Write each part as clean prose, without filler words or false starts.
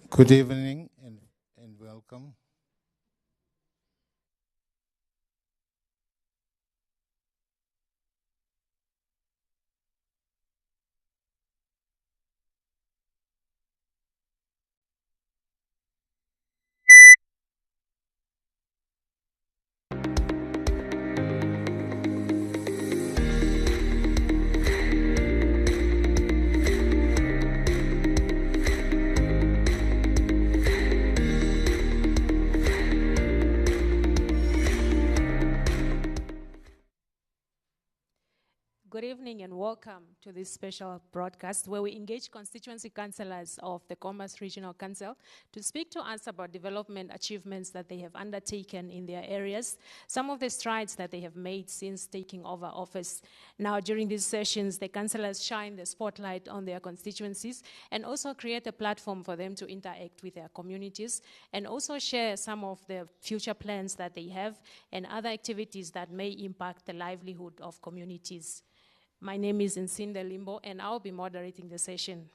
Good evening and welcome. Good evening and welcome to this special broadcast where we engage constituency councillors of the Khomas Regional Council to speak to us about development achievements that they have undertaken in their areas, some of the strides that they have made since taking over office. Now, during these sessions, the councillors shine the spotlight on their constituencies and also create a platform for them to interact with their communities and also share some of the future plans that they have and other activities that may impact the livelihood of communities. My name is Nsinde Limbo, and I'll be moderating the session.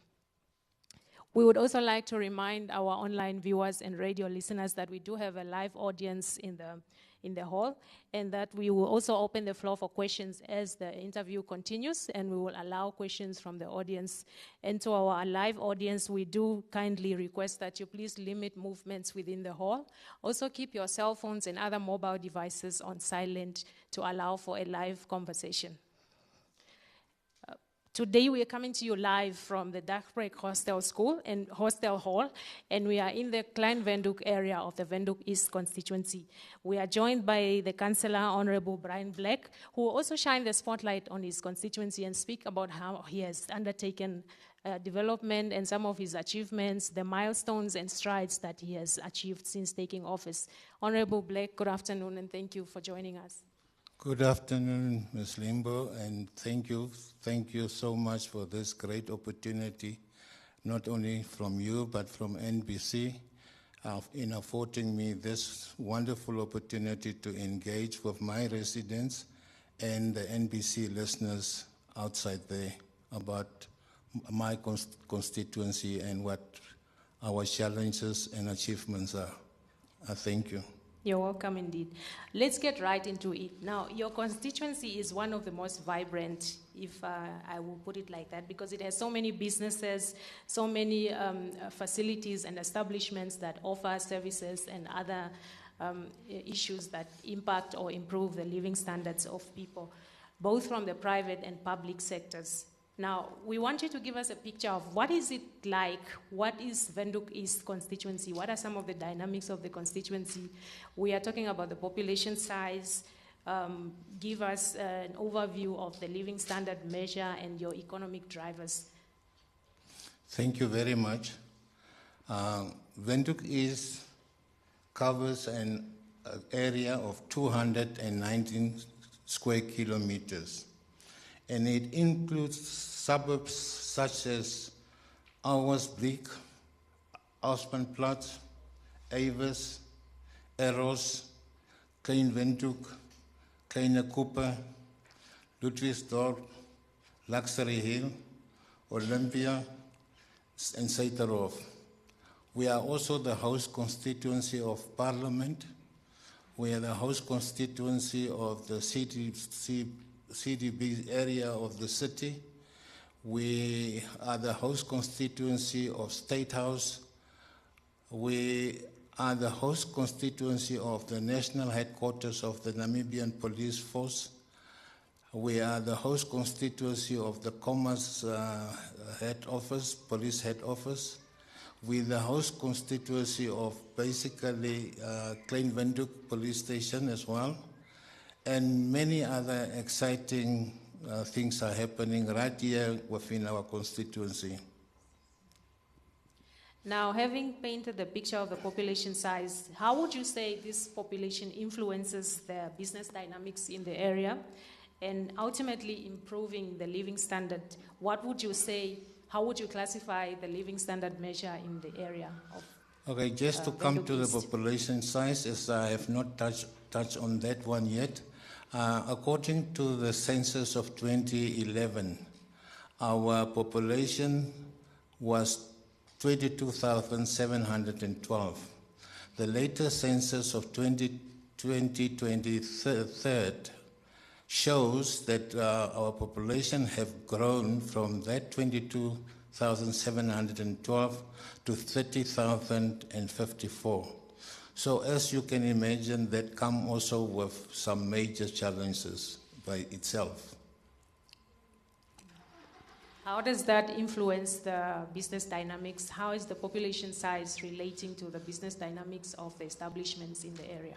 We would also like to remind our online viewers and radio listeners that we do have a live audience in the hall, and that we will also open the floor for questions as the interview continues, and we will allow questions from the audience. And to our live audience, we do kindly request that you please limit movements within the hall. Also keep your cell phones and other mobile devices on silent to allow for a live conversation. Today we are coming to you live from the Dagbreek Hostel School and Hostel Hall, and we are in the Klein Windhoek area of the Windhoek East constituency. We are joined by the Councillor, Honorable Brian Black, who will also shine the spotlight on his constituency and speak about how he has undertaken development and some of his achievements, the milestones and strides that he has achieved since taking office. Honorable Black, good afternoon, and thank you for joining us. Good afternoon, Ms. Limbo, and thank you so much for this great opportunity, not only from you, but from NBC, in affording me this wonderful opportunity to engage with my residents and the NBC listeners outside there about my constituency and what our challenges and achievements are. I thank you. You're welcome indeed. Let's get right into it. Now, your constituency is one of the most vibrant, if I will put it like that, because it has so many businesses, so many facilities and establishments that offer services and other issues that impact or improve the living standards of people, both from the private and public sectors. Now, we want you to give us a picture of what is it like, what is Windhoek East constituency, what are some of the dynamics of the constituency. We are talking about the population size. Give us an overview of the living standard measure and your economic drivers. Thank you very much. Windhoek East covers an area of 219 square kilometers. And it includes suburbs such as Ouwersbleek, Aspenplatz, Avers, Eros, Klein Windhoek, Kleine Cooper, Ludwigsdorp, Luxury Hill, Olympia, and Suiterhof. We are also the host constituency of Parliament. We are the host constituency of the CDB area of the city. We are the host constituency of State House. We are the host constituency of the national headquarters of the Namibian Police Force. We are the host constituency of the Khomas head office, police head office. We're the host constituency of basically Klein Windhoek police station as well. And many other exciting things are happening right here within our constituency. Now, having painted the picture of the population size, how would you say this population influences the business dynamics in the area and ultimately improving the living standard? What would you say, how would you classify the living standard measure in the area of Okay, just to come to the population size, as I have not touched on that one yet. According to the census of 2011, our population was 22,712. The latest census of 2023 shows that our population have grown from that 22,712 to 30,054. So as you can imagine, that come also with some major challenges by itself. How does that influence the business dynamics? How is the population size relating to the business dynamics of the establishments in the area?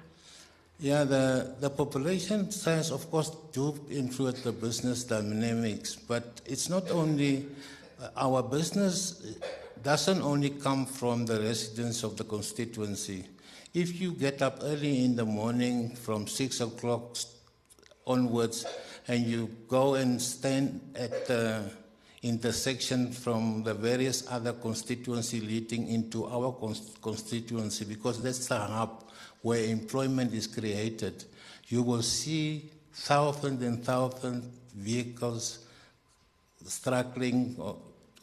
Yeah, the population size, of course, do influence the business dynamics, but it's not only, our business doesn't only come from the residents of the constituency. If you get up early in the morning from 6 o'clock onwards and you go and stand at the intersection from the various other constituency leading into our constituency, because that's the hub where employment is created, you will see thousands and thousands of vehicles struggling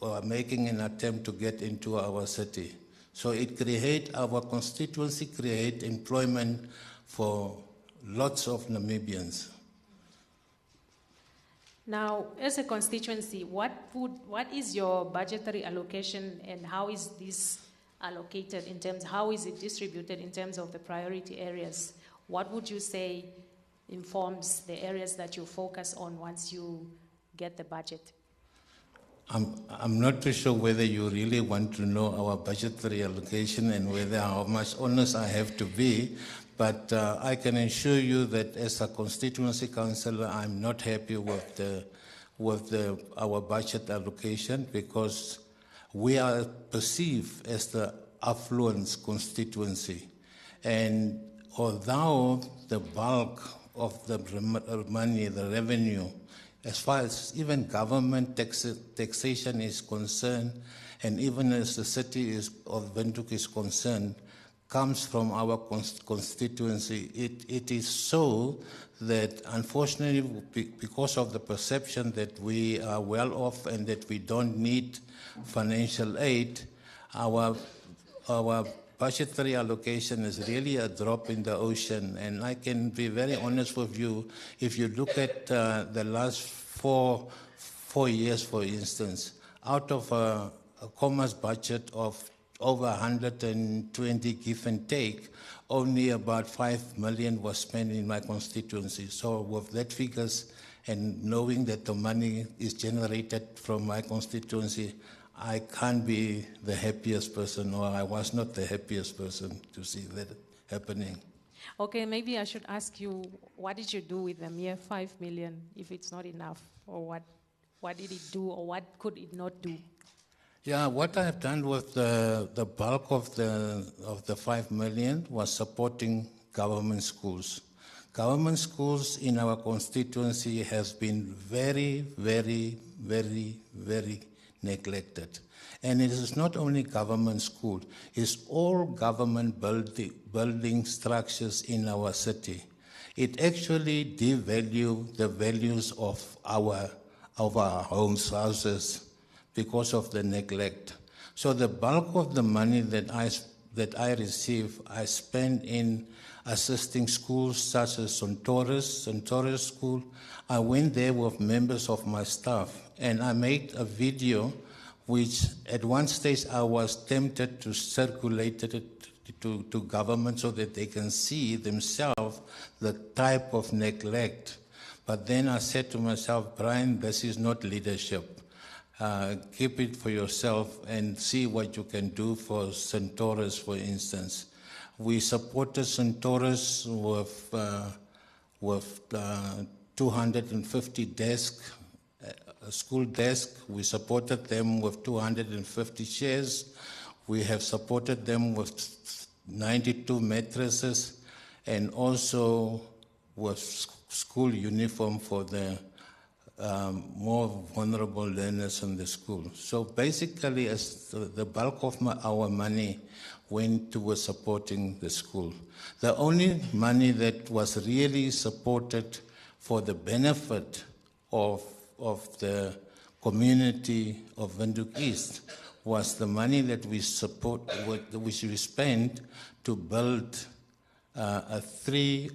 or making an attempt to get into our city. So it creates, our constituency create employment for lots of Namibians. Now, as a constituency, what is your budgetary allocation and how is this allocated in terms, how is it distributed in terms of the priority areas? What would you say informs the areas that you focus on once you get the budget? I'm not too sure whether you really want to know our budgetary allocation and whether how much honest I have to be, but I can assure you that as a constituency councillor, I'm not happy with our budget allocation, because we are perceived as the affluent constituency. And although the bulk of the money, the revenue, as far as even government taxation is concerned, and even as the city of Windhoek is concerned, comes from our constituency. It is so that, unfortunately, because of the perception that we are well off and that we don't need financial aid, our budgetary allocation is really a drop in the ocean. And I can be very honest with you, if you look at the last four years, for instance, out of a Khomas budget of over 120 give and take, only about 5 million was spent in my constituency. So with that figures and knowing that the money is generated from my constituency, I can't be the happiest person, or I was not the happiest person to see that happening. Okay, maybe I should ask you, what did you do with the mere 5 million, if it's not enough? Or what did it do, or what could it not do? Yeah, what I have done with the bulk of the 5 million was supporting government schools. Government schools in our constituency has been very, very, very, very neglected. And it is not only government school, it's all government building structures in our city. It actually devalues the values of our homes, houses, because of the neglect. So the bulk of the money that I receive, I spend in assisting schools such as Centaurus School. I went there with members of my staff, and I made a video which at one stage I was tempted to circulate it to government so that they can see themselves the type of neglect. But then I said to myself, Brian, this is not leadership. Keep it for yourself and see what you can do for Centaurus, for instance. We supported Centaurus with 250 desks, school desk. We supported them with 250 chairs. We have supported them with 92 mattresses, and also with school uniform for the more vulnerable learners in the school. So basically, as the bulk of our money went towards supporting the school. The only money that was really supported for the benefit of the community of Windhoek East was the money that we which we spent to build a 3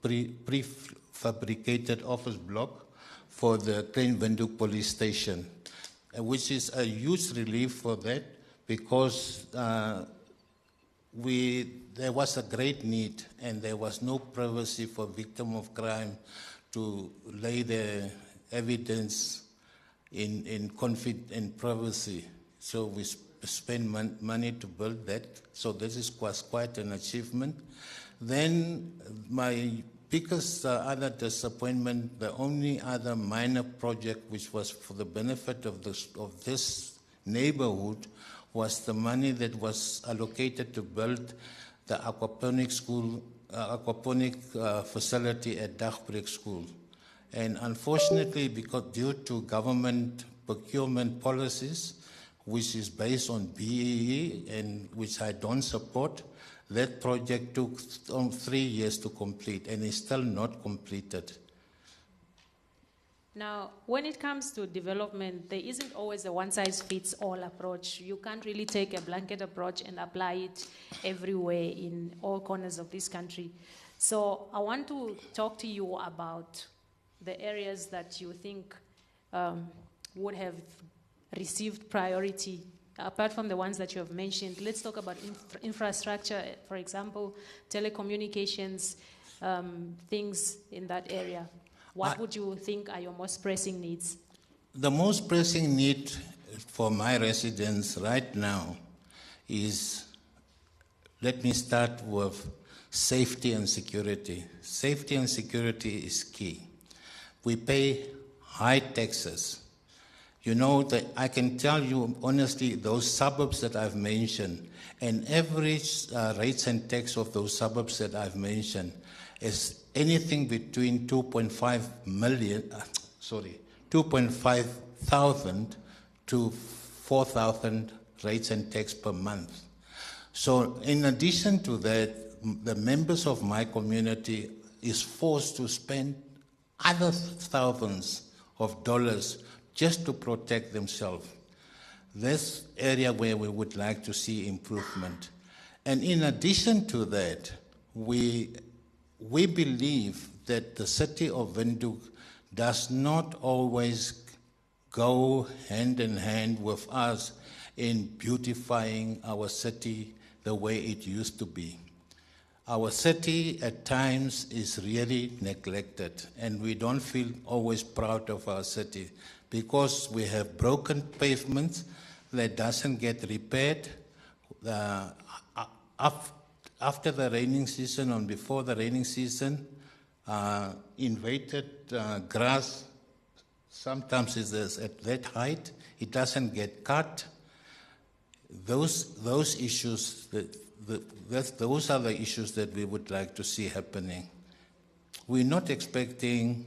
prefabricated office block for the Klein Windhoek police station, which is a huge relief for that, because there was a great need and there was no privacy for victims of crime to lay their evidence in privacy. So we spent money to build that. So this was quite an achievement. Then my biggest other disappointment, the only other minor project which was for the benefit of this neighborhood, was the money that was allocated to build the aquaponic facility at Dagbreek School. And unfortunately, because due to government procurement policies, which is based on BEE and which I don't support, that project took 3 years to complete and is still not completed. Now, when it comes to development, there isn't always a one-size-fits-all approach. You can't really take a blanket approach and apply it everywhere in all corners of this country. So I want to talk to you about the areas that you think would have received priority, apart from the ones that you have mentioned. Let's talk about infrastructure, for example, telecommunications, things in that area. What would you think are your most pressing needs? The most pressing need for my residents right now is, let me start with safety and security. Safety and security is key. We pay high taxes. You know, that I can tell you honestly, those suburbs that I've mentioned, and average rates and tax of those suburbs that I've mentioned is anything between 2.5 thousand to 4,000 rates and tax per month. So in addition to that, the members of my community is forced to spend other thousands of dollars just to protect themselves. This area where we would like to see improvement. And in addition to that, we believe that the city of Windhoek does not always go hand in hand with us in beautifying our city the way it used to be. Our city at times is really neglected, and we don't feel always proud of our city because we have broken pavements that doesn't get repaired. After the raining season and before the raining season, invaded grass, sometimes it is at that height, it doesn't get cut. Those issues, those are the issues that we would like to see happening. We're not expecting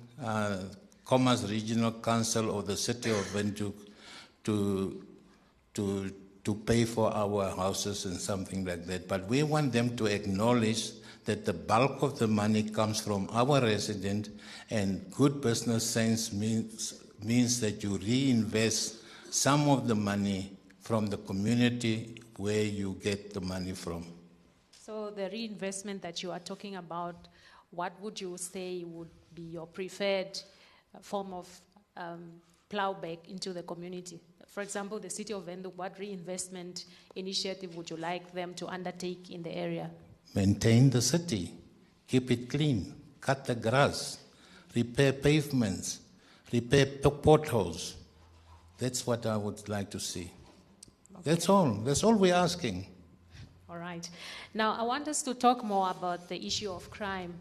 Khomas Regional Council or the city of Windhoek to pay for our houses and something like that. But we want them to acknowledge that the bulk of the money comes from our resident, and good business sense means that you reinvest some of the money from the community where you get the money from. So the reinvestment that you are talking about, what would you say would be your preferred form of plowback into the community? For example, the city of Windhoek, what reinvestment initiative would you like them to undertake in the area? Maintain the city, keep it clean, cut the grass, repair pavements, repair potholes. That's what I would like to see. Okay. That's all we're asking. All right. Now, I want us to talk more about the issue of crime.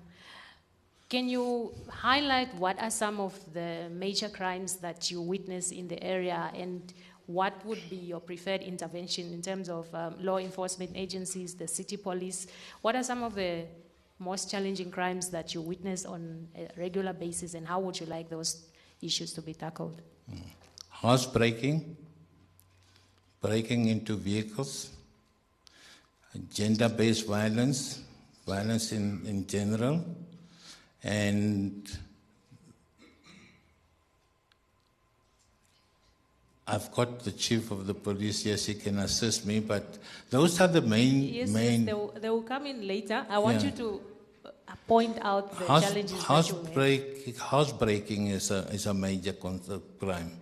Can you highlight what are some of the major crimes that you witness in the area, and what would be your preferred intervention in terms of law enforcement agencies, the city police? What are some of the most challenging crimes that you witness on a regular basis, and how would you like those issues to be tackled? Housebreaking, breaking into vehicles, gender-based violence, violence in general, and I've got the chief of the police, yes, he can assist me, but those are the main... Yes, they will come in later. I want Yeah. you to point out the challenges that you have. Housebreaking is a major crime,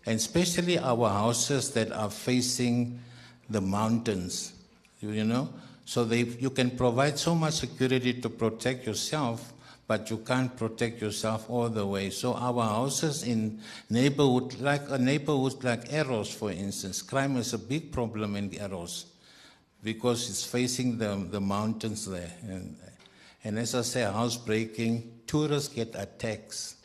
and especially our houses that are facing the mountains, you know. So you can provide so much security to protect yourself, but you can't protect yourself all the way. So our houses in neighborhood, like Eros, for instance, crime is a big problem in Eros because it's facing the mountains there. And as I say, housebreaking, tourists get attacks.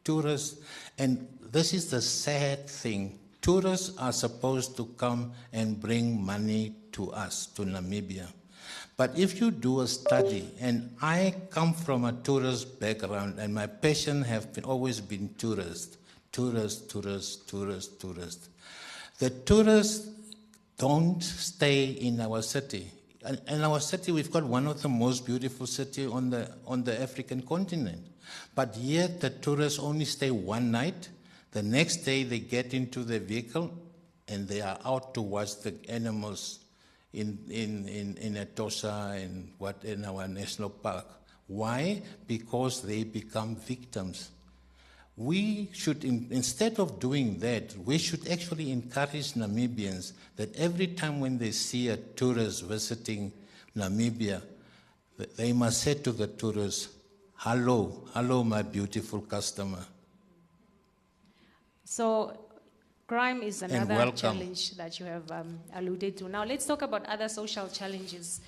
Tourists, and this is the sad thing. Tourists are supposed to come and bring money to us, to Namibia. But if you do a study, and I come from a tourist background, and my passion always been tourists. The tourists don't stay in our city. In our city, we've got one of the most beautiful cities on the African continent. But yet the tourists only stay one night. The next day they get into their vehicle and they are out to watch the animals in Etosha and in our national park. Why? Because they become victims. We should, instead of doing that, we should actually encourage Namibians that every time when they see a tourist visiting Namibia, they must say to the tourist, hello, my beautiful customer. So crime is another challenge that you have alluded to. Now let's talk about other social challenges.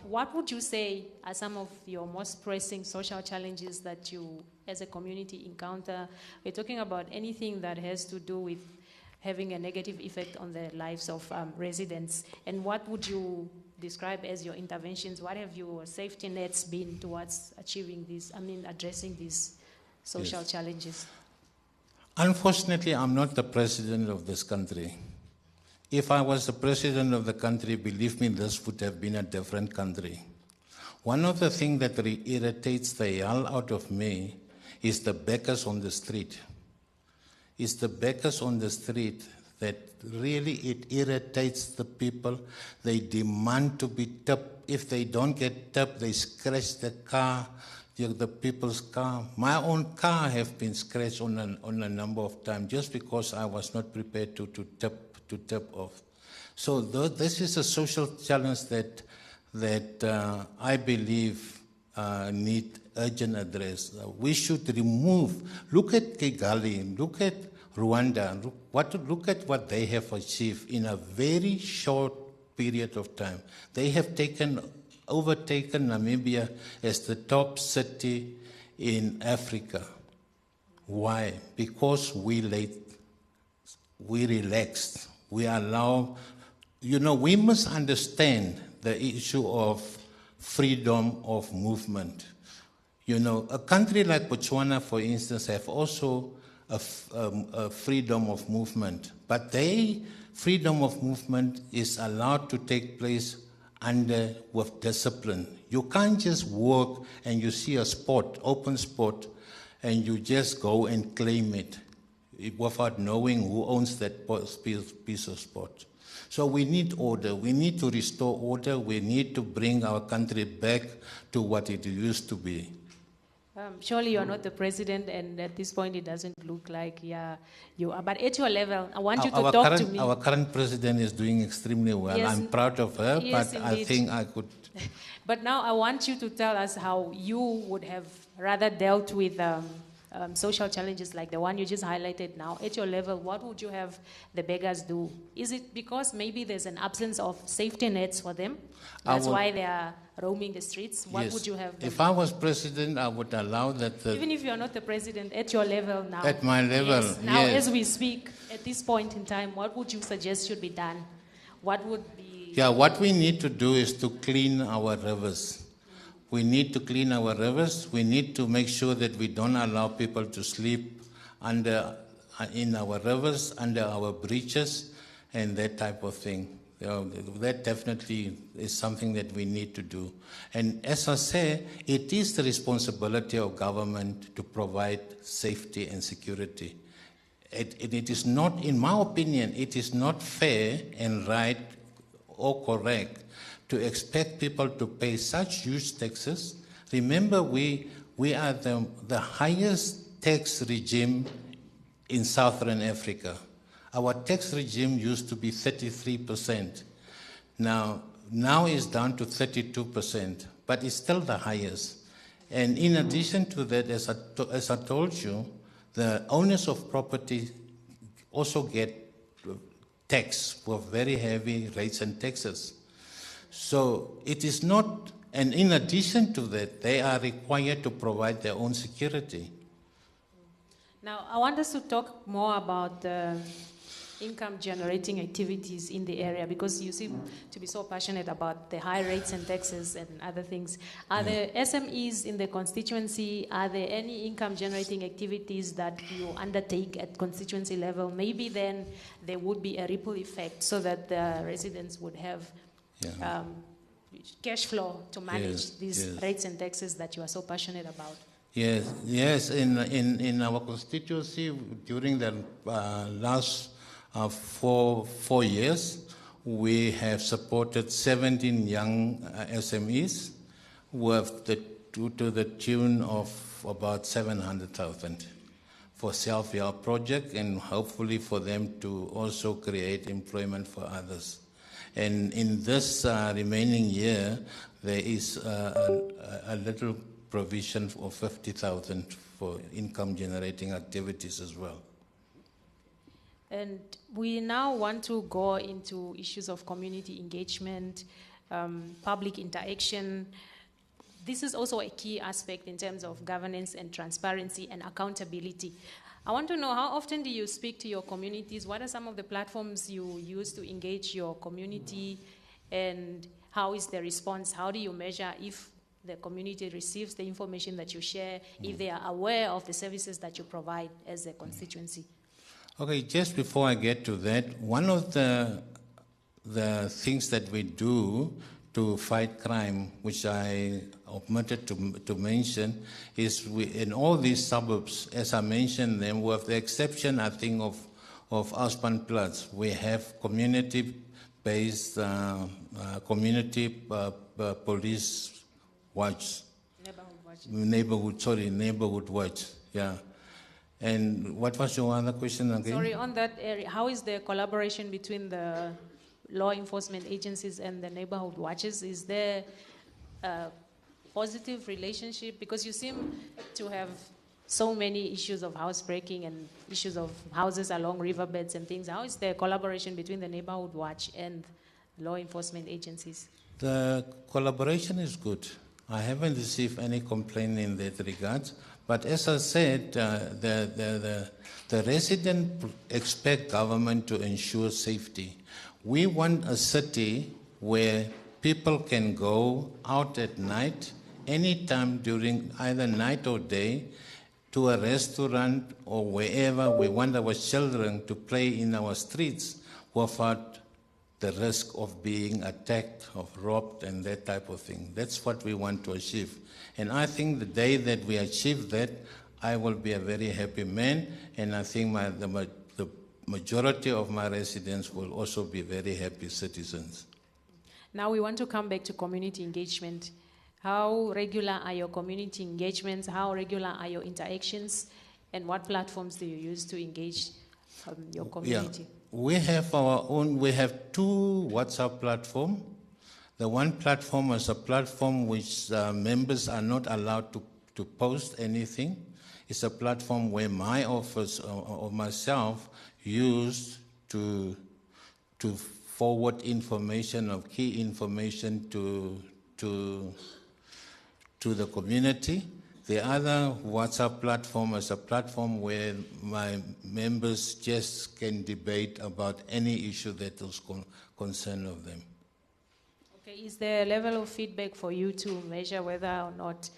What would you say are some of your most pressing social challenges that you as a community encounter? We're talking about anything that has to do with having a negative effect on the lives of residents. And what would you describe as your interventions? What have your safety nets been towards addressing these social challenges? Unfortunately, I'm not the president of this country. If I was the president of the country, believe me, this would have been a different country. One of the things that irritates the hell out of me is the beggars on the street. It's the beggars on the street that really it irritates the people. They demand to be tipped. If they don't get tipped, they scratch the car, the people's car. My own car have been scratched on a number of times just because I was not prepared to tip off. So this is a social challenge that I believe need urgent address. We should look at Kigali, look at Rwanda, look at what they have achieved in a very short period of time. They have overtaken Namibia as the top city in Africa. Why? Because we relaxed. We allow, we must understand the issue of freedom of movement. A country like Botswana, for instance, have also a freedom of movement, but freedom of movement is allowed to take place with discipline. You can't just walk and you see a open spot, and you just go and claim it without knowing who owns that piece of spot. So we need order. We need to restore order. We need to bring our country back to what it used to be. Surely you're not the president, and at this point it doesn't look like you are. But at your level, I want you to talk to me. Our current president is doing extremely well. Yes, I'm proud of her, yes, but indeed. I think I could... But now I want you to tell us how you would have rather dealt with social challenges like the one you just highlighted now. At your level, what would you have the beggars do? Is it because maybe there's an absence of safety nets for them? That's why they are roaming the streets? What would you have done? If I was president, I would allow that... Even if you're not the president, at your level now. At my level, yes. Now, as we speak, at this point in time, what would you suggest should be done? What would be... Yeah, what we need to do is to clean our rivers. We need to clean our rivers. We need to make sure that we don't allow people to sleep in our rivers, under our bridges, and that type of thing. That definitely is something that we need to do. And as I say, it is the responsibility of government to provide safety and security. it is not, in my opinion, it is not fair and right or correct to expect people to pay such huge taxes. Remember, we are the highest tax regime in Southern Africa. Our tax regime used to be 33%. Now it's down to 32%, but it's still the highest. And in addition to that, as I told you, the owners of property also get taxed for very heavy rates and taxes. So it is not, and in addition to that, they are required to provide their own security. Now, I want us to talk more about the income generating activities in the area, because you seem to be so passionate about the high rates and taxes and other things. Are there SMEs in the constituency? Are there any income generating activities that you undertake at constituency level? Maybe then there would be a ripple effect so that the residents would have cash flow to manage these rates and taxes that you are so passionate about. Yes. In our constituency, during the last 4 years, we have supported 17 young SMEs to the tune of about 700,000 for self-help project, and hopefully for them to also create employment for others. And in this remaining year, there is a little provision of 50,000 for income generating activities as well. And we now want to go into issues of community engagement, public interaction. This is also a key aspect in terms of governance and transparency and accountability. I want to know, how often do you speak to your communities? What are some of the platforms you use to engage your community? And how is the response? How do you measure if the community receives the information that you share, if they are aware of the services that you provide as a constituency? Okay, just before I get to that, one of the things that we do to fight crime, which I omitted to mention, is in all these suburbs, as I mentioned them, with the exception, I think, of Auspanplatz, we have community-based police watch. Neighborhood watch, yeah. And what was your other question again? Sorry, on that area, how is the collaboration between the law enforcement agencies and the neighborhood watches? Is there a positive relationship? Because you seem to have so many issues of housebreaking and issues of houses along riverbeds and things. How is the collaboration between the neighborhood watch and law enforcement agencies? The collaboration is good. I haven't received any complaint in that regard. But as I said, the residents expect government to ensure safety. We want a city where people can go out at night, anytime during either night or day, to a restaurant or wherever. We want our children to play in our streets without the risk of being attacked, of robbed, and that type of thing. That's what we want to achieve. And I think the day that we achieve that, I will be a very happy man, and I think the majority of my residents will also be very happy citizens. Now we want to come back to community engagement. How regular are your community engagements? How regular are your interactions? And what platforms do you use to engage your community? Yeah. We have our own, we have 2 WhatsApp platforms. The one platform is a platform which members are not allowed to post anything. It's a platform where my office or myself use to forward information of key information to the community. The other WhatsApp platform is a platform where my members just can debate about any issue that is concern of them. Okay, is there a level of feedback for you to measure whether or not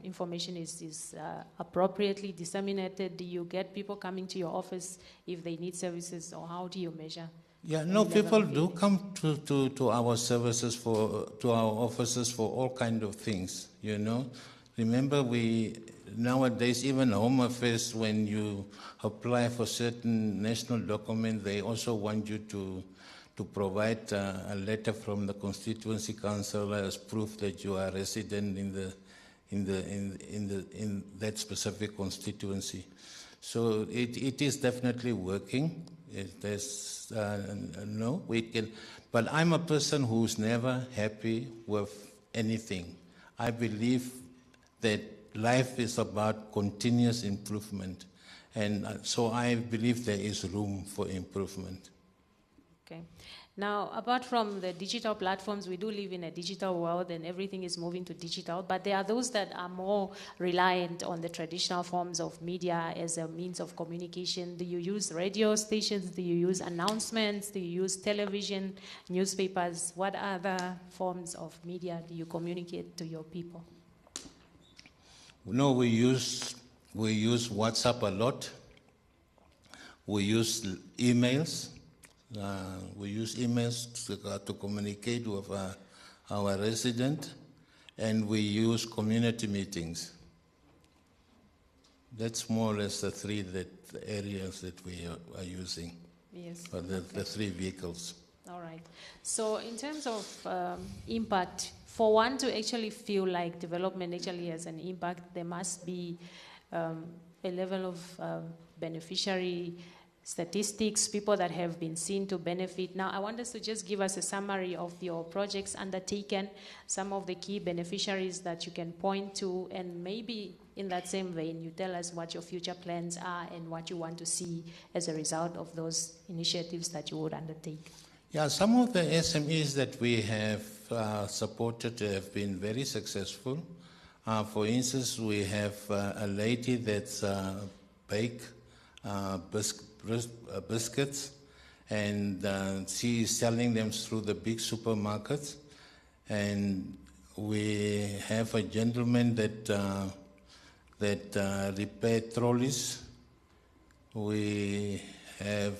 information is appropriately disseminated? Do you get people coming to your office if they need services, or how do you measure? Yeah, no, people do come to our services to our offices for all kind of things, you know. Remember, we nowadays, even Home Affairs, when you apply for certain national document, they also want you to provide a letter from the Constituency Council as proof that you are resident in that specific constituency. So it is definitely working. There's no, we can, but I'm a person who's never happy with anything. I believe that life is about continuous improvement, and so I believe there is room for improvement. Okay. Now, apart from the digital platforms, we do live in a digital world and everything is moving to digital, but there are those that are more reliant on the traditional forms of media as a means of communication. Do you use radio stations? Do you use announcements? Do you use television, newspapers? What other forms of media do you communicate to your people? No, we use WhatsApp a lot. We use emails. We use emails to communicate with our resident, and we use community meetings. That's more or less the three areas that we are using. Yes. For the three vehicles. All right. So in terms of impact, for one to actually feel like development actually has an impact, there must be a level of beneficiary statistics, people that have been seen to benefit. Now, I want us to just give us a summary of your projects undertaken, some of the key beneficiaries that you can point to, and maybe in that same vein, you tell us what your future plans are and what you want to see as a result of those initiatives that you would undertake. Yeah, some of the SMEs that we have supported have been very successful. For instance, we have a lady that's bake biscuits, and she is selling them through the big supermarkets. And we have a gentleman that repair trolleys. We have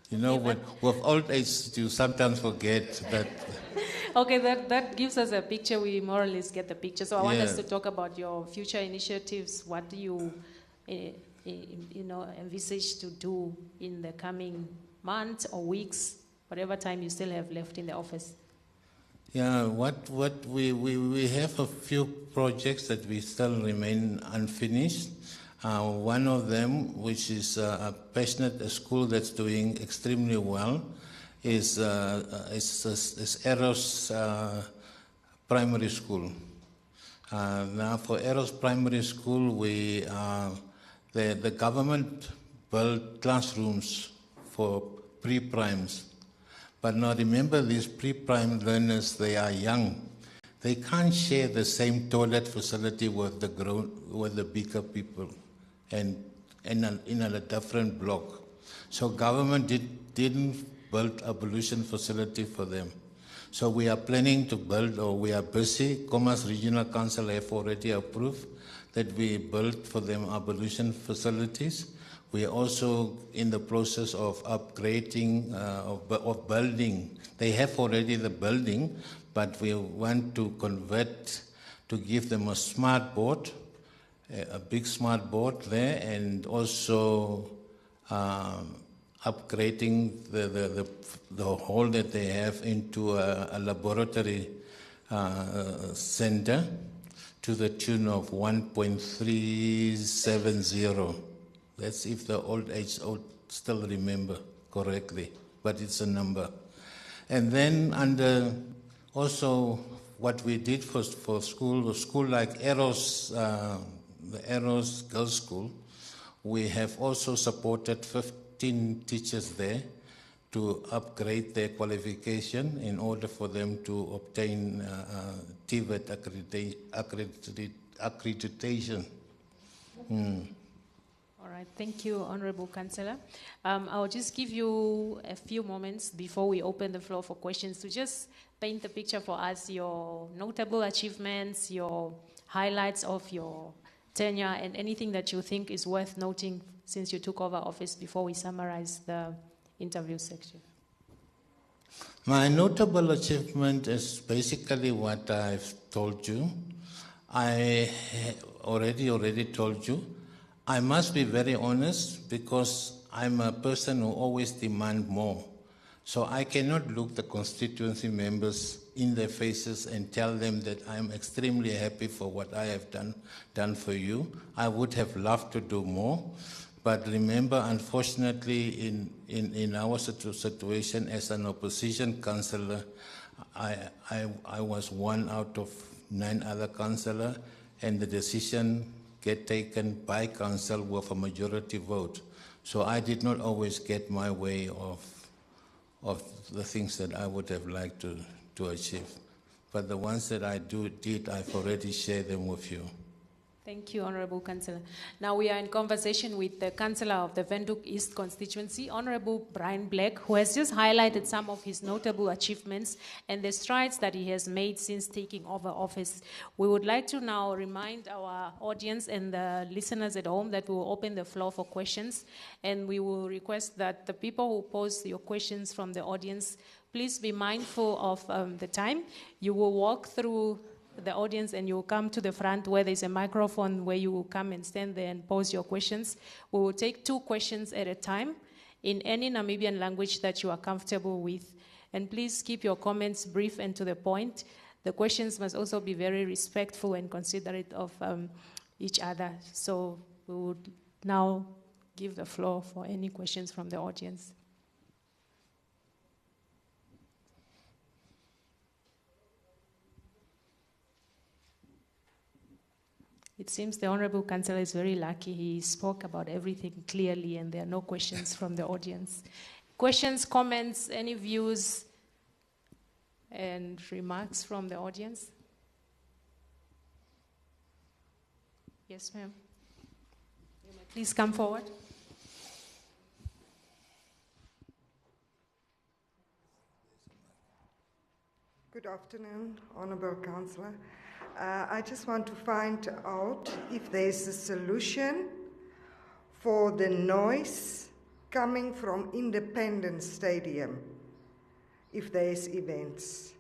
you know, with old age, you sometimes forget that. Okay, that gives us a picture. We more or less get the picture. So I want us to talk about your future initiatives. What do you, envisage to do in the coming months or weeks, whatever time you still have left in the office? Yeah, what we have a few projects that we still remain unfinished. One of them, which is a passionate school that's doing extremely well, is Eros Primary School. Now, for Eros Primary School, the government built classrooms for pre-primes. But now remember, these pre-prime learners, they are young. They can't share the same toilet facility with the bigger people and in a different block. So government didn't build a ablution facility for them. So we are planning to build, or we are busy, Khomas Regional Council have already approved that we build for them ablution facilities. We are also in the process of upgrading, of building. They have already the building, but we want to convert, to give them a smart board, a big smart board there, and also upgrading the hall that they have into a laboratory center to the tune of 1.370. That's if the old age still remember correctly, but it's a number. And then under also what we did for school, a school like Eros, the Eros Girls' School, we have also supported 15 teachers there to upgrade their qualification in order for them to obtain TVET accreditation. All right, thank you, Honorable Councillor. I'll just give you a few moments before we open the floor for questions to just paint the picture for us, your notable achievements, your highlights of your tenure, and anything that you think is worth noting since you took over office before we summarize the interview section. My notable achievement is basically what I've told you. I already told you. I must be very honest because I'm a person who always demands more. So I cannot look the constituency members in their faces and tell them that I'm extremely happy for what I have done for you. I would have loved to do more. But remember, unfortunately, in our situation as an opposition councillor, I was one out of 9 other councillors, and the decision get taken by council with a majority vote. So I did not always get my way of the things that I would have liked to achieve. But the ones that I did, I've already shared them with you. Thank you, Honorable Councillor. Now we are in conversation with the Councillor of the Windhoek East Constituency, Honorable Brian Black, who has just highlighted some of his notable achievements and the strides that he has made since taking over office. We would like to now remind our audience and the listeners at home that we will open the floor for questions, and we will request that the people who pose your questions from the audience, please be mindful of the time. You will walk through the audience and you will come to the front where there's a microphone where you will come and stand there and pose your questions. We will take 2 questions at a time in any Namibian language that you are comfortable with. And please keep your comments brief and to the point. The questions must also be very respectful and considerate of each other. So we would now give the floor for any questions from the audience. It seems the Honorable Councillor is very lucky. He spoke about everything clearly and there are no questions from the audience. Questions, comments, any views and remarks from the audience? Yes, ma'am. You may please come forward. Good afternoon, Honourable Councillor. I just want to find out if there's a solution for the noise coming from Independence Stadium, if there's events.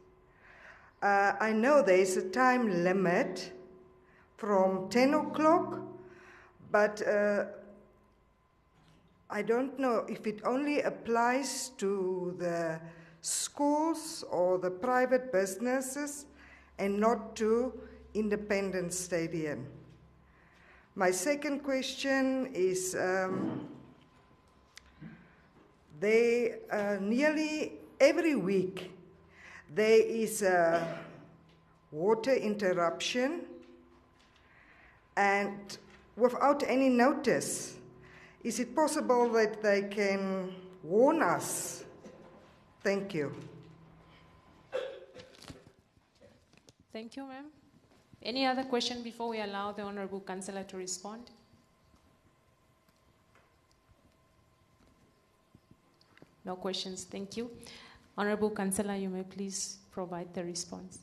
I know there's a time limit from 10 o'clock, but I don't know if it only applies to the schools or the private businesses and not to Independence Stadium. My second question is, nearly every week there is a water interruption and without any notice. Is it possible that they can warn us? Thank you. Thank you, ma'am. Any other question before we allow the Honorable Councillor to respond? No questions, thank you. Honorable Councillor, you may please provide the response.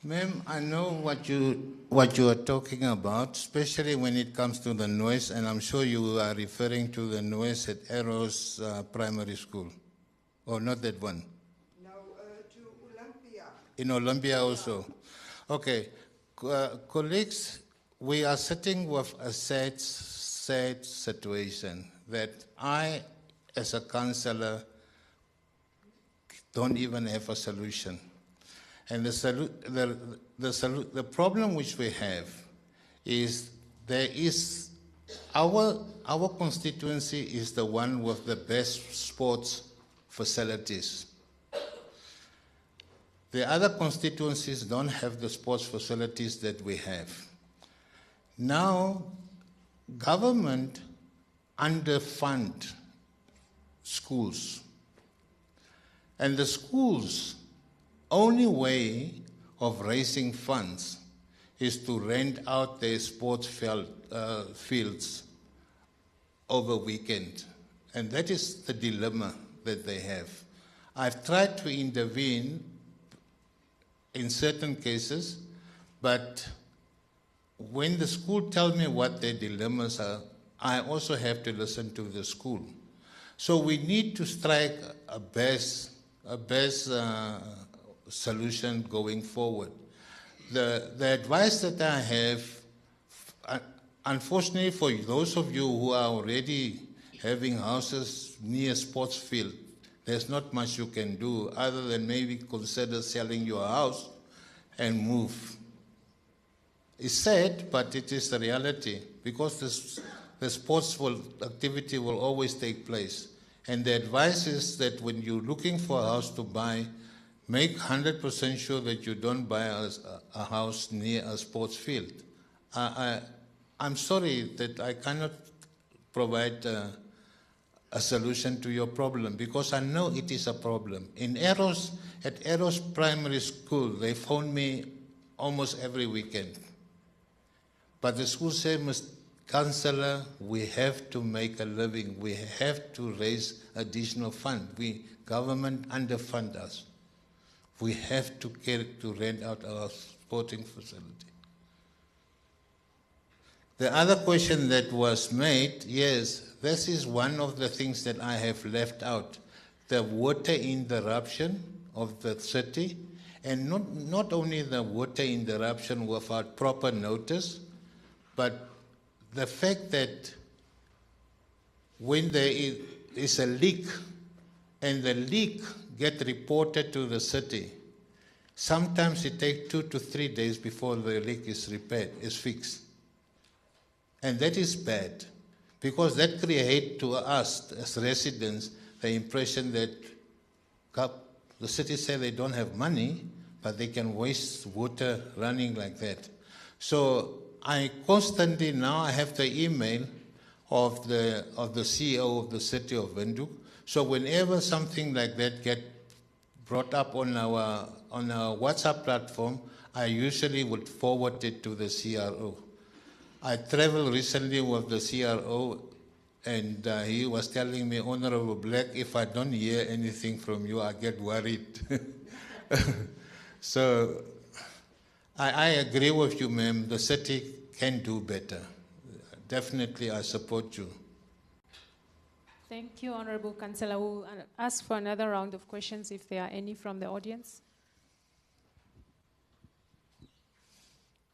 Ma'am, I know what you are talking about, especially when it comes to the noise, and I'm sure you are referring to the noise at Arrows Primary School, or not that one? In Olympia also. Okay, colleagues, we are sitting with a sad situation that I, as a councillor, don't even have a solution. And the problem which we have is our constituency is the one with the best sports facilities. The other constituencies don't have the sports facilities that we have. Now, government underfund schools. And the schools' only way of raising funds is to rent out their sports fields over weekend. And that is the dilemma that they have. I've tried to intervene in certain cases, but when the school tells me what their dilemmas are, I also have to listen to the school. So we need to strike a best solution going forward. The advice that I have, unfortunately for those of you who are already having houses near sports field, there's not much you can do other than maybe consider selling your house and move. It's sad, but it is the reality, because the sports activity will always take place. And the advice is that when you're looking for a house to buy, make 100% sure that you don't buy a house near a sports field. I'm sorry that I cannot provide a solution to your problem, because I know it is a problem. At Eros Primary School, they phone me almost every weekend. But the school said, Mr. Councillor, we have to make a living. We have to raise additional funds. Government underfund us. We have to rent out our sporting facility. The other question that was made, yes, this is one of the things that I have left out. The water interruption of the city, and not only the water interruption without proper notice, but the fact that when there is a leak and the leak gets reported to the city, sometimes it takes 2 to 3 days before the leak is repaired, is fixed. And that is bad, because that creates to us as residents the impression that the city say they don't have money, but they can waste water running like that. So I constantly now I have the email of the CEO of the city of Windhoek. So whenever something like that gets brought up on our WhatsApp platform, I usually would forward it to the CRO. I traveled recently with the CRO, and he was telling me, Honorable Black, if I don't hear anything from you, I get worried. So I agree with you, ma'am. The city can do better. Definitely, I support you. Thank you, Honorable Councillor. We'll ask for another round of questions if there are any from the audience.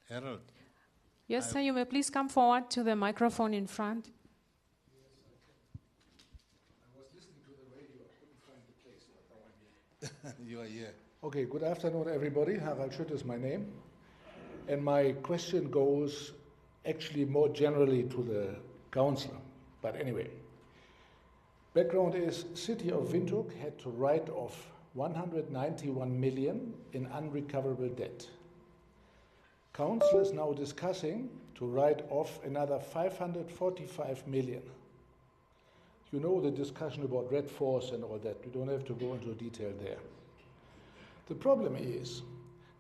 Harold. Yes, sir, you may please come forward to the microphone in front. I was listening to the radio. I couldn't find the place, but now I'm here. You are here. Okay, good afternoon, everybody. Harald Schütt is my name. And my question goes actually more generally to the councillor. But anyway, background is City of Windhoek had to write off 191 million in unrecoverable debt. Council is now discussing to write off another 545 million. You know the discussion about Red Force and all that. We don't have to go into detail there. The problem is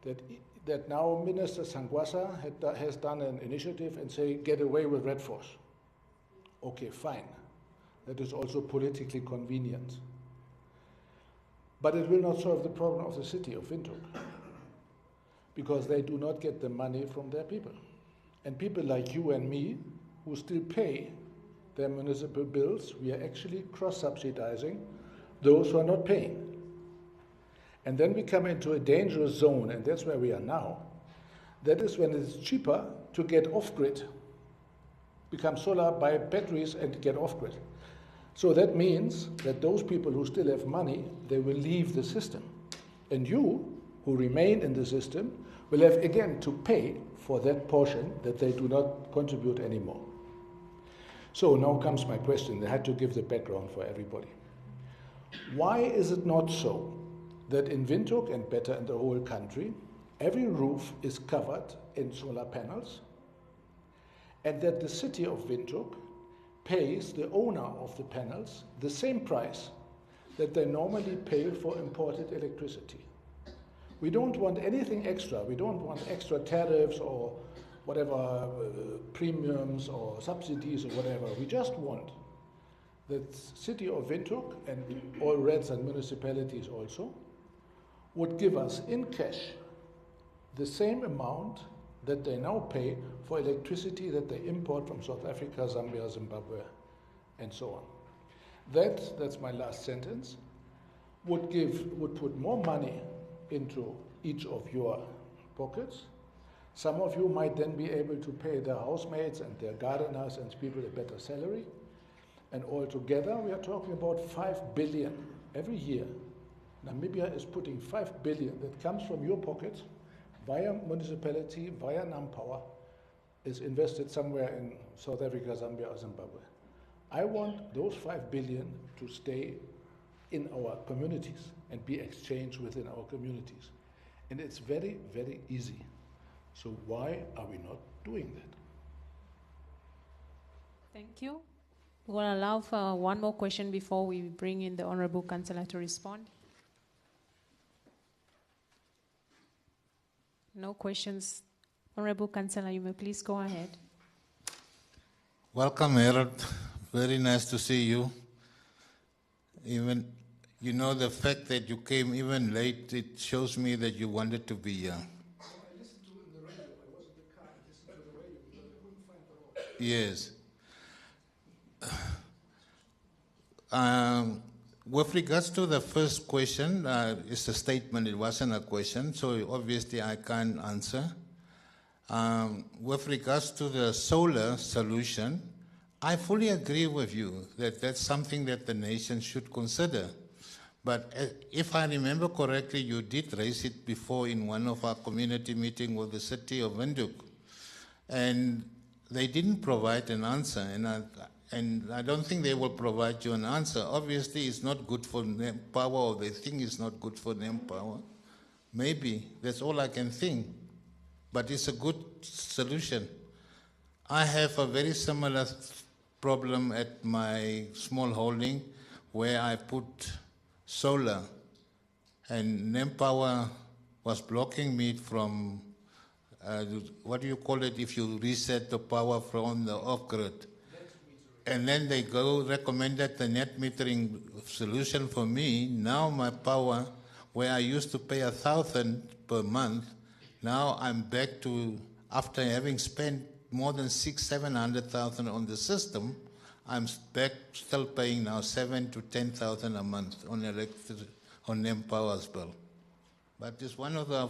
that now Minister Sangwasa has done an initiative and say, get away with Red Force. Okay, fine. That is also politically convenient. But it will not solve the problem of the city of Windhoek, because they do not get the money from their people. And people like you and me, who still pay their municipal bills, we are actually cross-subsidizing those who are not paying. And then we come into a dangerous zone, and that's where we are now. That is when it's cheaper to get off-grid, become solar, buy batteries, and get off-grid. So that means that those people who still have money, they will leave the system. And you, who remain in the system, will have again to pay for that portion that they do not contribute anymore. So now comes my question. I had to give the background for everybody. Why is it not so that in Windhoek and better in the whole country, every roof is covered in solar panels, and that the city of Windhoek pays the owner of the panels the same price that they normally pay for imported electricity? We don't want anything extra. We don't want extra tariffs or whatever, premiums or subsidies or whatever. We just want the city of Windhoek and all reds and municipalities also would give us in cash the same amount that they now pay for electricity that they import from South Africa, Zambia, Zimbabwe, and so on. that's my last sentence, would put more money into each of your pockets. Some of you might then be able to pay their housemaids and their gardeners and people a better salary. And altogether, we are talking about 5 billion every year. Namibia is putting 5 billion that comes from your pocket via municipality, via NamPower, is invested somewhere in South Africa, Zambia, or Zimbabwe. I want those 5 billion to stay in our communities and be exchanged within our communities. And it's very, very easy. So why are we not doing that? Thank you. We'll allow for one more question before we bring in the Honorable Councillor to respond. No questions. Honorable Councillor, you may please go ahead. Welcome, Harold. Very nice to see you. Even, you know, the fact that you came even late, it shows me that you wanted to be here. I listened to it in the radio. I was in the car and listened to the radio because I couldn't find the road. Yes. With regards to the first question, it's a statement, it wasn't a question, so obviously I can't answer. With regards to the solar solution, I fully agree with you that that's something that the nation should consider. But if I remember correctly, you did raise it before in one of our community meetings with the city of Windhoek. And they didn't provide an answer, and I don't think they will provide you an answer. Obviously, it's not good for NemPower, or they think it's not good for NemPower. Maybe, that's all I can think. But it's a good solution. I have a very similar problem at my small holding where I put solar, and NemPower was blocking me from, what do you call it, if you reset the power from the off-grid. And then they recommended the net metering solution for me. Now my power, where I used to pay 1,000 per month, now I'm back to, after having spent more than 600,000-700,000 on the system, I'm back still paying now 7,000 to 10,000 a month on NemPower's bill. But it's one of the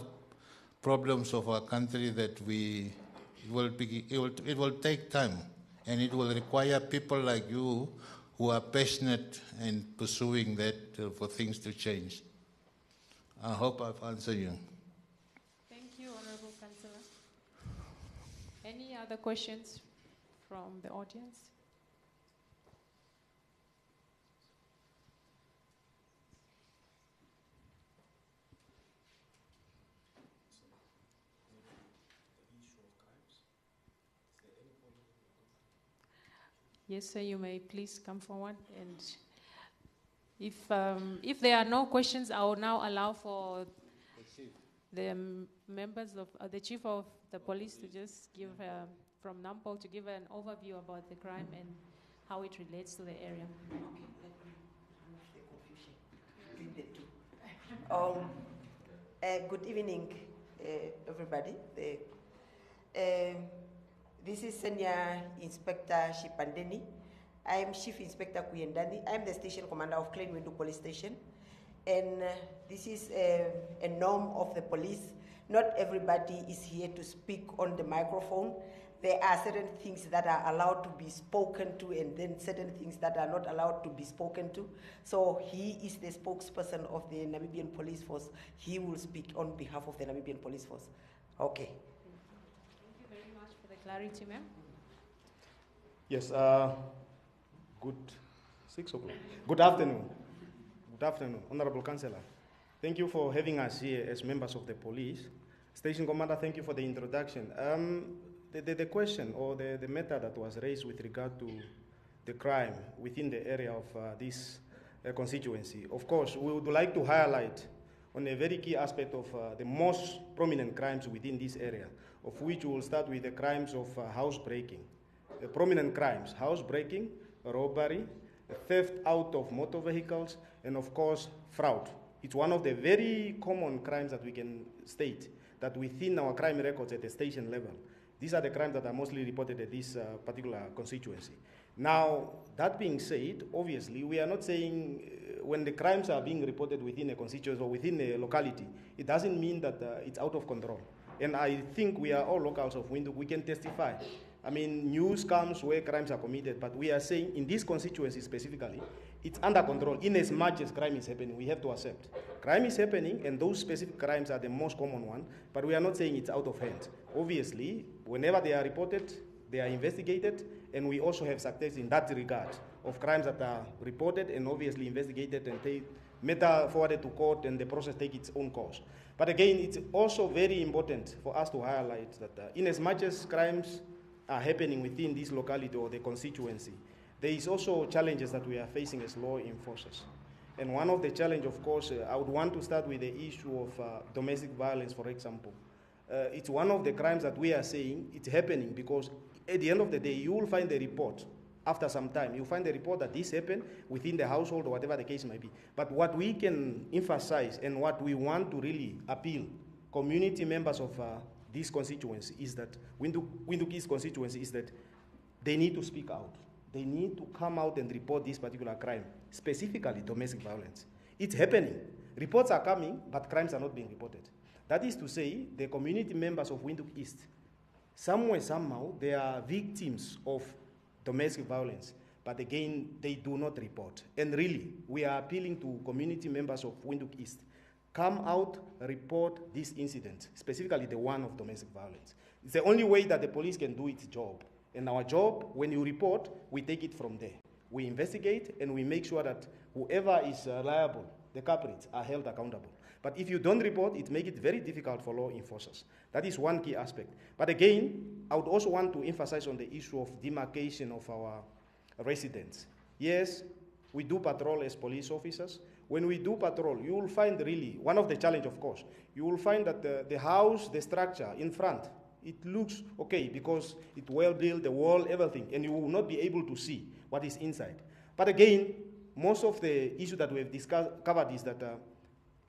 problems of our country that it will take time. And it will require people like you who are passionate in pursuing that for things to change. I hope I've answered you. Thank you, Honorable Councillor. Any other questions from the audience? Yes, sir, you may please come forward. And if there are no questions, I will now allow for the members of the chief of the police to just give, from NAMPOL, to give an overview about the crime and how it relates to the area. Okay, let me remove the confusion between the two. Good evening, everybody. This is Senior Inspector Shipandeni. I am Chief Inspector Kuyendani. I am the Station Commander of Klein Windhoek Police Station. And this is a norm of the police. Not everybody is here to speak on the microphone. There are certain things that are allowed to be spoken to, and then certain things that are not allowed to be spoken to. So he is the spokesperson of the Namibian Police Force. He will speak on behalf of the Namibian Police Force. Okay. Clarity, ma'am. Yes, Good afternoon. Good afternoon, Honorable Councillor. Thank you for having us here as members of the police. Station Commander, thank you for the introduction. The question or the matter that was raised with regard to the crime within the area of this constituency, of course, we would like to highlight on a very key aspect of the most prominent crimes within this area, of which we will start with the crimes of housebreaking. The prominent crimes: housebreaking, robbery, theft out of motor vehicles, and of course, fraud. It's one of the very common crimes that we can state that within our crime records at the station level, these are the crimes that are mostly reported at this particular constituency. Now, that being said, obviously, we are not saying when the crimes are being reported within a constituency or within a locality, it doesn't mean that it's out of control. And I think we are all locals of Windhoek, we can testify. I mean, news comes where crimes are committed, but we are saying in this constituency specifically, it's under control. In as much as crime is happening, we have to accept. Crime is happening, and those specific crimes are the most common one, but we are not saying it's out of hand. Obviously, whenever they are reported, they are investigated, and we also have success in that regard of crimes that are reported and obviously investigated and matter forwarded to court, and the process take its own course. But again, it's also very important for us to highlight that in as much as crimes are happening within this locality or the constituency, there is also challenges that we are facing as law enforcers. And one of the challenges, of course, I would want to start with the issue of domestic violence, for example. It's one of the crimes that we are saying it's happening because at the end of the day, you will find the report. After some time, you find the report that this happened within the household or whatever the case might be. But what we can emphasize and what we want to really appeal community members of this constituency is that, Windhoek East constituency, is that they need to speak out. They need to come out and report this particular crime, specifically domestic violence. It's happening. Reports are coming, but crimes are not being reported. That is to say, the community members of Windhoek East, somewhere, somehow, they are victims of domestic violence, but again, they do not report. And really, we are appealing to community members of Windhoek East, come out, report this incident, specifically the one of domestic violence. It's the only way that the police can do its job. And our job, when you report, we take it from there. We investigate and we make sure that whoever is liable, the culprits, are held accountable. But if you don't report, it makes it very difficult for law enforcers. That is one key aspect. But again, I would also want to emphasize on the issue of demarcation of our residents. Yes, we do patrol as police officers. When we do patrol, you will find really, one of the challenges, of course, you will find that the house, the structure in front, it looks okay because it's well built, the wall, everything, and you will not be able to see what is inside. But again, most of the issue that we have covered is that,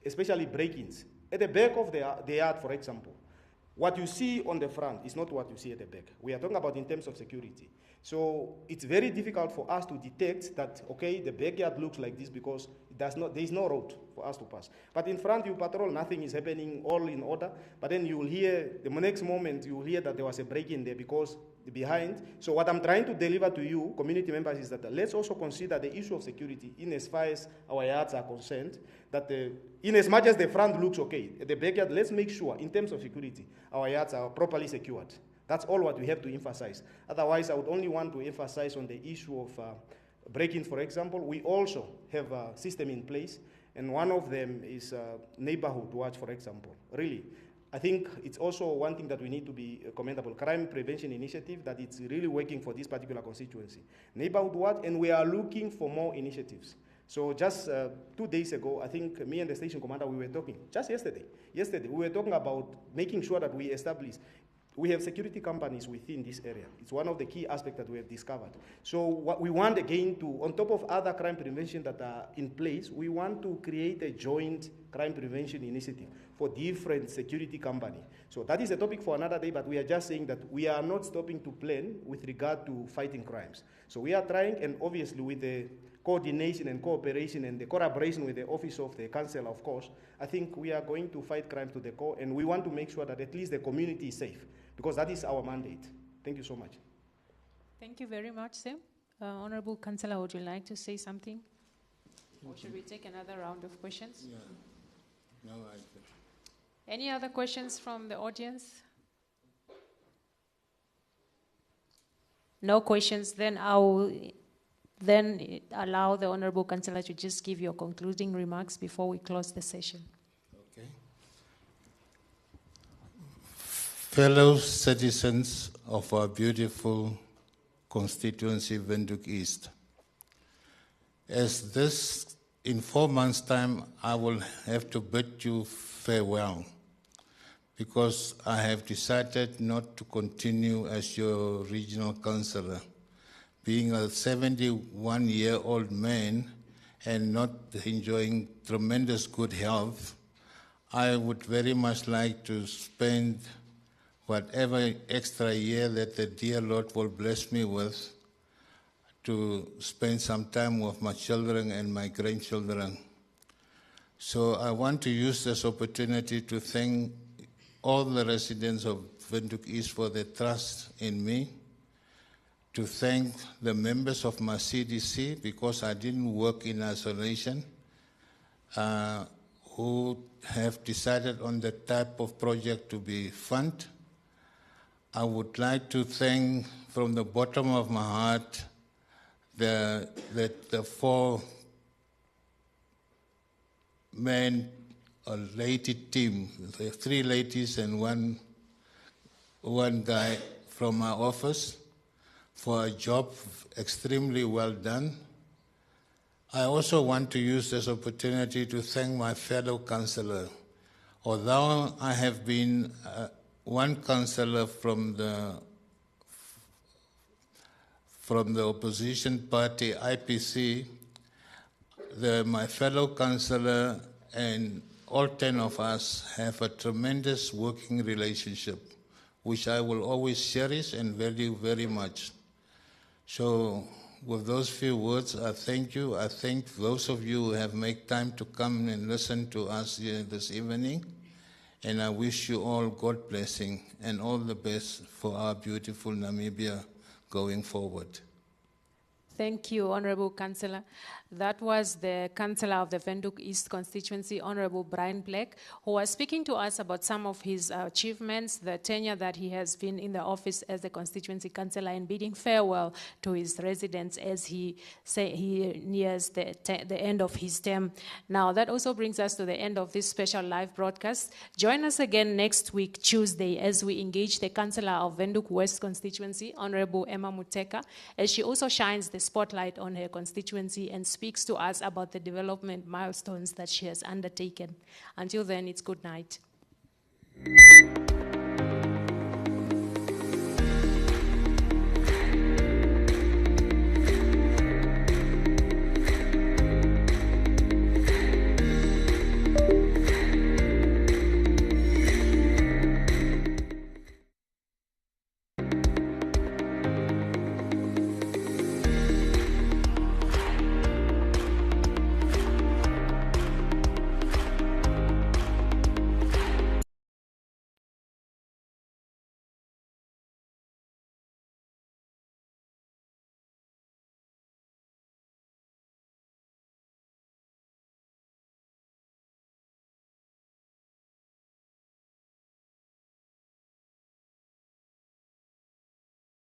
especially break-ins, at the back of the yard, for example, what you see on the front is not what you see at the back. We are talking about in terms of security. So it's very difficult for us to detect that, okay, the backyard looks like this because there is no road for us to pass. But in front you patrol, nothing is happening, all in order. But then you will hear, the next moment you will hear that there was a break-in there because behind. So what I'm trying to deliver to you, community members, is that let's also consider the issue of security in as far as our yards are concerned, that in as much as the front looks okay, at the backyard, let's make sure in terms of security, our yards are properly secured. That's all what we have to emphasize. Otherwise, I would only want to emphasize on the issue of break-ins, for example. We also have a system in place, and one of them is neighborhood watch, for example. Really, I think it's also one thing that we need to be commendable, crime prevention initiative, that it's really working for this particular constituency. Neighborhood watch, and we are looking for more initiatives. So just 2 days ago, I think me and the station commander, we were talking, just yesterday, we were talking about making sure that we establish. We have security companies within this area. It's one of the key aspects that we have discovered. So what we want again to, on top of other crime prevention that are in place, we want to create a joint crime prevention initiative for different security companies. So that is a topic for another day, but we are just saying that we are not stopping to plan with regard to fighting crimes. So we are trying, and obviously with the coordination and cooperation and the collaboration with the office of the council, of course, I think we are going to fight crime to the core, and we want to make sure that at least the community is safe, because that is our mandate. Thank you so much. Thank you very much, Sam. Honorable Councillor, would you like to say something? Or should we take another round of questions? Yeah. No, Any other questions from the audience? No questions, then I will allow the Honorable Councillor to just give your concluding remarks before we close the session. Okay. Fellow citizens of our beautiful constituency, Windhoek East, as this, in 4 months' time, I will have to bid you farewell, because I have decided not to continue as your regional councillor. Being a 71-year-old man and not enjoying tremendous good health, I would very much like to spend whatever extra year that the dear Lord will bless me with to spend some time with my children and my grandchildren. So I want to use this opportunity to thank all the residents of Windhoek East for their trust in me, to thank the members of my CDC because I didn't work in isolation, who have decided on the type of project to be funded. I would like to thank from the bottom of my heart the 4-man or lady team, the 3 ladies and one guy from my office for a job extremely well done. I also want to use this opportunity to thank my fellow councillor. Although I have been one councillor from the opposition party, IPC, my fellow councillor and all 10 of us have a tremendous working relationship, which I will always cherish and value very much. So with those few words, I thank you. I thank those of you who have made time to come and listen to us here this evening. And I wish you all God blessing and all the best for our beautiful Namibia going forward. Thank you, Honorable Councillor. That was the Councillor of the Windhoek East Constituency, Honorable Brian Black, who was speaking to us about some of his achievements, the tenure that he has been in the office as the Constituency Councillor, and bidding farewell to his residents as he nears the end of his term. Now, that also brings us to the end of this special live broadcast. Join us again next week, Tuesday, as we engage the Councillor of Windhoek West Constituency, Honorable Emma Muteka, as she also shines the spotlight on her constituency and speaks to us about the development milestones that she has undertaken. Until then, it's good night.